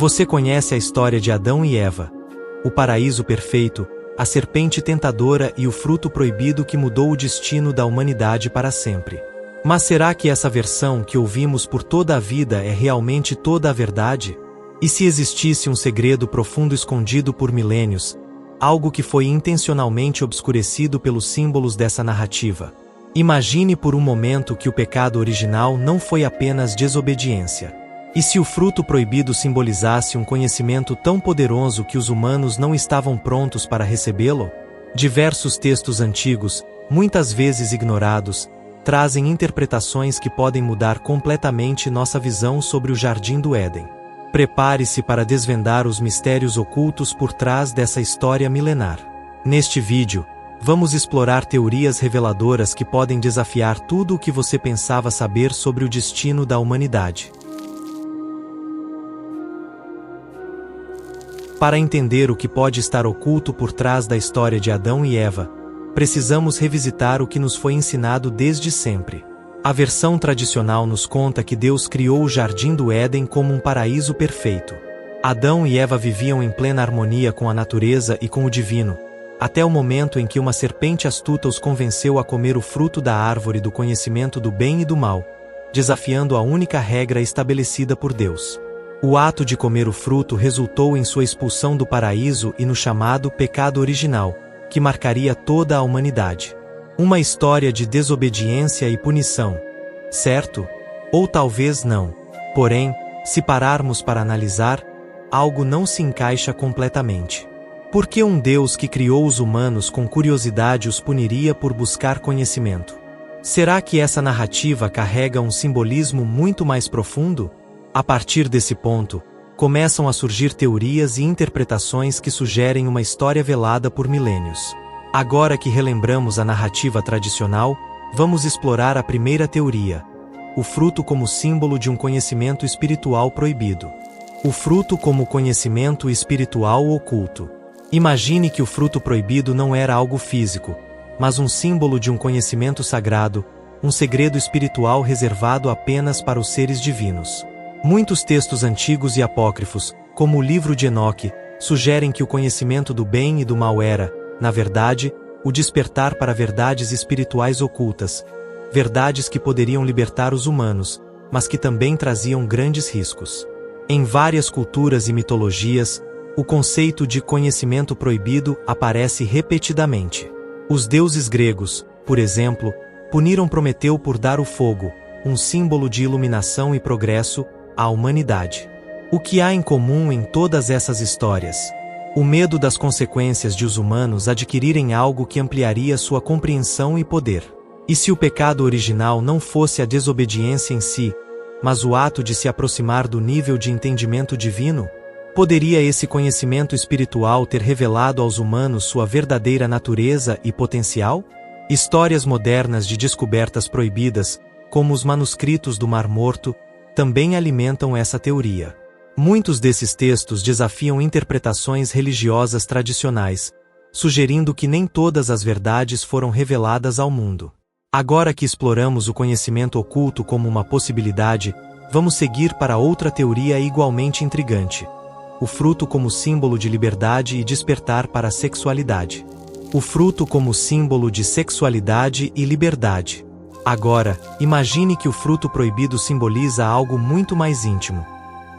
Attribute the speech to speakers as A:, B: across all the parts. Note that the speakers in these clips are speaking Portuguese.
A: Você conhece a história de Adão e Eva, o paraíso perfeito, a serpente tentadora e o fruto proibido que mudou o destino da humanidade para sempre. Mas será que essa versão que ouvimos por toda a vida é realmente toda a verdade? E se existisse um segredo profundo escondido por milênios, algo que foi intencionalmente obscurecido pelos símbolos dessa narrativa? Imagine por um momento que o pecado original não foi apenas desobediência. E se o fruto proibido simbolizasse um conhecimento tão poderoso que os humanos não estavam prontos para recebê-lo? Diversos textos antigos, muitas vezes ignorados, trazem interpretações que podem mudar completamente nossa visão sobre o Jardim do Éden. Prepare-se para desvendar os mistérios ocultos por trás dessa história milenar. Neste vídeo, vamos explorar teorias reveladoras que podem desafiar tudo o que você pensava saber sobre o destino da humanidade. Para entender o que pode estar oculto por trás da história de Adão e Eva, precisamos revisitar o que nos foi ensinado desde sempre. A versão tradicional nos conta que Deus criou o Jardim do Éden como um paraíso perfeito. Adão e Eva viviam em plena harmonia com a natureza e com o divino, até o momento em que uma serpente astuta os convenceu a comer o fruto da árvore do conhecimento do bem e do mal, desafiando a única regra estabelecida por Deus. O ato de comer o fruto resultou em sua expulsão do paraíso e no chamado pecado original, que marcaria toda a humanidade. Uma história de desobediência e punição. Certo? Ou talvez não. Porém, se pararmos para analisar, algo não se encaixa completamente. Por que um Deus que criou os humanos com curiosidade os puniria por buscar conhecimento? Será que essa narrativa carrega um simbolismo muito mais profundo? A partir desse ponto, começam a surgir teorias e interpretações que sugerem uma história velada por milênios. Agora que relembramos a narrativa tradicional, vamos explorar a primeira teoria: o fruto como símbolo de um conhecimento espiritual proibido. O fruto como conhecimento espiritual oculto. Imagine que o fruto proibido não era algo físico, mas um símbolo de um conhecimento sagrado, um segredo espiritual reservado apenas para os seres divinos. Muitos textos antigos e apócrifos, como o livro de Enoque, sugerem que o conhecimento do bem e do mal era, na verdade, o despertar para verdades espirituais ocultas, verdades que poderiam libertar os humanos, mas que também traziam grandes riscos. Em várias culturas e mitologias, o conceito de conhecimento proibido aparece repetidamente. Os deuses gregos, por exemplo, puniram Prometeu por dar o fogo, um símbolo de iluminação e progresso, à humanidade. O que há em comum em todas essas histórias? O medo das consequências de os humanos adquirirem algo que ampliaria sua compreensão e poder. E se o pecado original não fosse a desobediência em si, mas o ato de se aproximar do nível de entendimento divino? Poderia esse conhecimento espiritual ter revelado aos humanos sua verdadeira natureza e potencial? Histórias modernas de descobertas proibidas, como os manuscritos do Mar Morto, também alimentam essa teoria. Muitos desses textos desafiam interpretações religiosas tradicionais, sugerindo que nem todas as verdades foram reveladas ao mundo. Agora que exploramos o conhecimento oculto como uma possibilidade, vamos seguir para outra teoria igualmente intrigante: o fruto como símbolo de liberdade e despertar para a sexualidade. O fruto como símbolo de sexualidade e liberdade. Agora, imagine que o fruto proibido simboliza algo muito mais íntimo: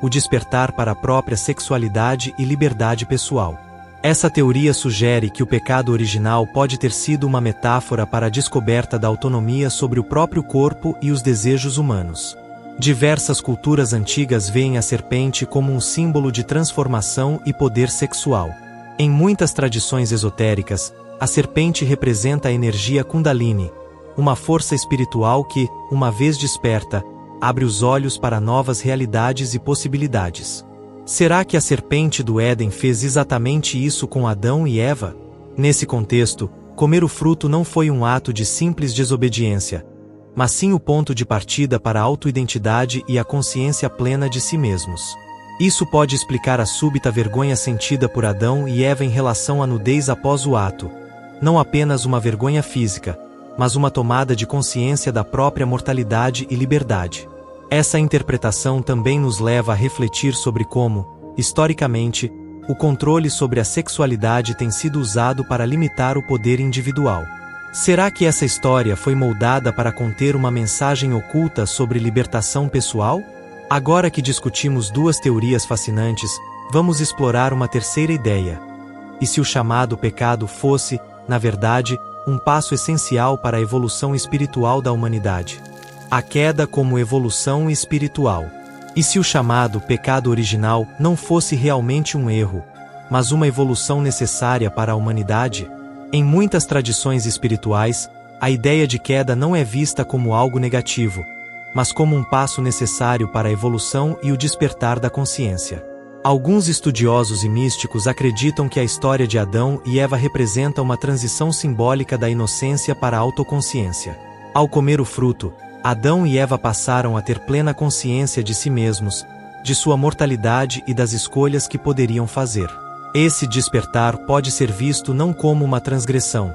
A: o despertar para a própria sexualidade e liberdade pessoal. Essa teoria sugere que o pecado original pode ter sido uma metáfora para a descoberta da autonomia sobre o próprio corpo e os desejos humanos. Diversas culturas antigas veem a serpente como um símbolo de transformação e poder sexual. Em muitas tradições esotéricas, a serpente representa a energia Kundalini, uma força espiritual que, uma vez desperta, abre os olhos para novas realidades e possibilidades. Será que a serpente do Éden fez exatamente isso com Adão e Eva? Nesse contexto, comer o fruto não foi um ato de simples desobediência, mas sim o ponto de partida para a autoidentidade e a consciência plena de si mesmos. Isso pode explicar a súbita vergonha sentida por Adão e Eva em relação à nudez após o ato. Não apenas uma vergonha física, mas uma tomada de consciência da própria mortalidade e liberdade. Essa interpretação também nos leva a refletir sobre como, Historicamente, o controle sobre a sexualidade tem sido usado para limitar o poder individual. Será que essa história foi moldada para conter uma mensagem oculta sobre libertação pessoal? Agora que discutimos duas teorias fascinantes, vamos explorar uma terceira ideia. E se o chamado pecado fosse, na verdade, um passo essencial para a evolução espiritual da humanidade? A queda como evolução espiritual. E se o chamado pecado original não fosse realmente um erro, mas uma evolução necessária para a humanidade? Em muitas tradições espirituais, a ideia de queda não é vista como algo negativo, mas como um passo necessário para a evolução e o despertar da consciência. Alguns estudiosos e místicos acreditam que a história de Adão e Eva representa uma transição simbólica da inocência para a autoconsciência. Ao comer o fruto, Adão e Eva passaram a ter plena consciência de si mesmos, de sua mortalidade e das escolhas que poderiam fazer. Esse despertar pode ser visto não como uma transgressão,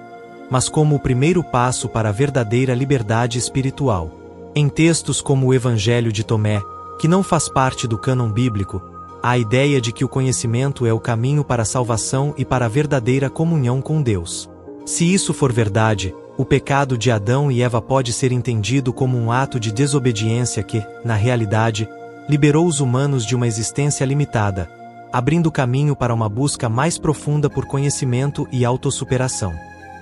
A: mas como o primeiro passo para a verdadeira liberdade espiritual. Em textos como o Evangelho de Tomé, que não faz parte do cânon bíblico, há a ideia de que o conhecimento é o caminho para a salvação e para a verdadeira comunhão com Deus. Se isso for verdade, o pecado de Adão e Eva pode ser entendido como um ato de desobediência que, na realidade, liberou os humanos de uma existência limitada, abrindo caminho para uma busca mais profunda por conhecimento e autossuperação.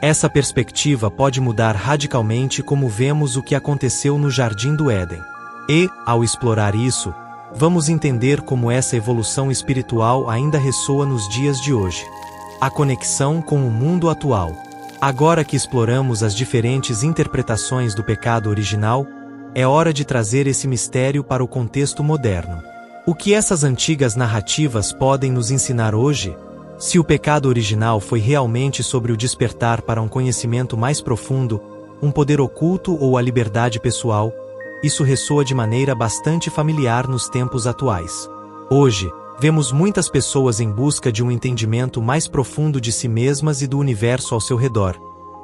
A: Essa perspectiva pode mudar radicalmente como vemos o que aconteceu no Jardim do Éden. E, ao explorar isso, vamos entender como essa evolução espiritual ainda ressoa nos dias de hoje. A conexão com o mundo atual. Agora que exploramos as diferentes interpretações do pecado original, é hora de trazer esse mistério para o contexto moderno. O que essas antigas narrativas podem nos ensinar hoje? Se o pecado original foi realmente sobre o despertar para um conhecimento mais profundo, um poder oculto ou a liberdade pessoal, isso ressoa de maneira bastante familiar nos tempos atuais. Hoje, vemos muitas pessoas em busca de um entendimento mais profundo de si mesmas e do universo ao seu redor,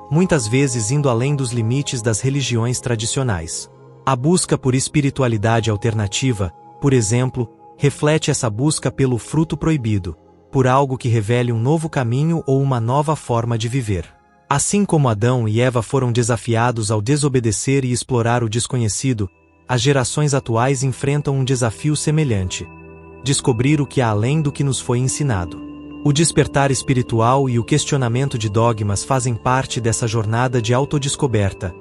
A: muitas vezes indo além dos limites das religiões tradicionais. A busca por espiritualidade alternativa, por exemplo, reflete essa busca pelo fruto proibido, por algo que revele um novo caminho ou uma nova forma de viver. Assim como Adão e Eva foram desafiados ao desobedecer e explorar o desconhecido, as gerações atuais enfrentam um desafio semelhante: descobrir o que há além do que nos foi ensinado. O despertar espiritual e o questionamento de dogmas fazem parte dessa jornada de autodescoberta,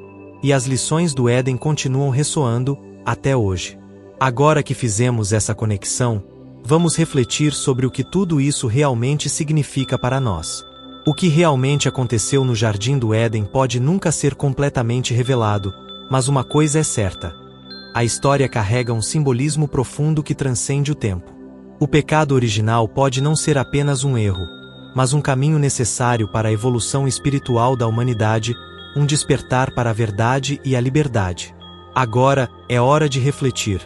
A: e as lições do Éden continuam ressoando até hoje. Agora que fizemos essa conexão, vamos refletir sobre o que tudo isso realmente significa para nós. O que realmente aconteceu no Jardim do Éden pode nunca ser completamente revelado, mas uma coisa é certa: a história carrega um simbolismo profundo que transcende o tempo. O pecado original pode não ser apenas um erro, mas um caminho necessário para a evolução espiritual da humanidade, um despertar para a verdade e a liberdade. Agora, é hora de refletir.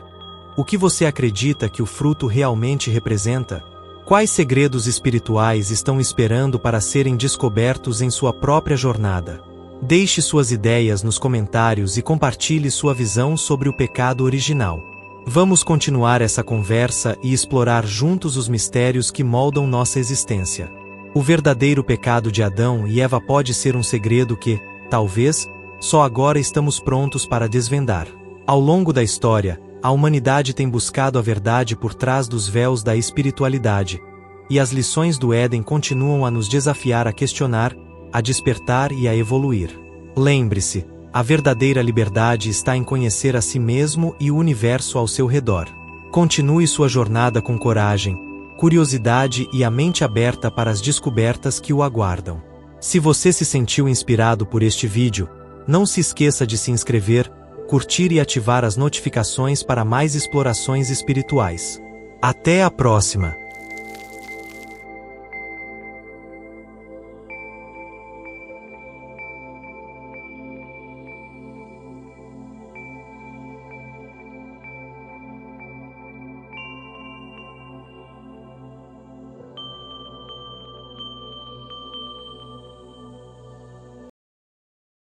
A: O que você acredita que o fruto realmente representa? Quais segredos espirituais estão esperando para serem descobertos em sua própria jornada? Deixe suas ideias nos comentários e compartilhe sua visão sobre o pecado original. Vamos continuar essa conversa e explorar juntos os mistérios que moldam nossa existência. O verdadeiro pecado de Adão e Eva pode ser um segredo que, talvez, só agora estamos prontos para desvendar. Ao longo da história, a humanidade tem buscado a verdade por trás dos véus da espiritualidade, e as lições do Éden continuam a nos desafiar a questionar, a despertar e a evoluir. Lembre-se, a verdadeira liberdade está em conhecer a si mesmo e o universo ao seu redor. Continue sua jornada com coragem, curiosidade e a mente aberta para as descobertas que o aguardam. Se você se sentiu inspirado por este vídeo, não se esqueça de se inscrever, curtir e ativar as notificações para mais explorações espirituais. Até a próxima!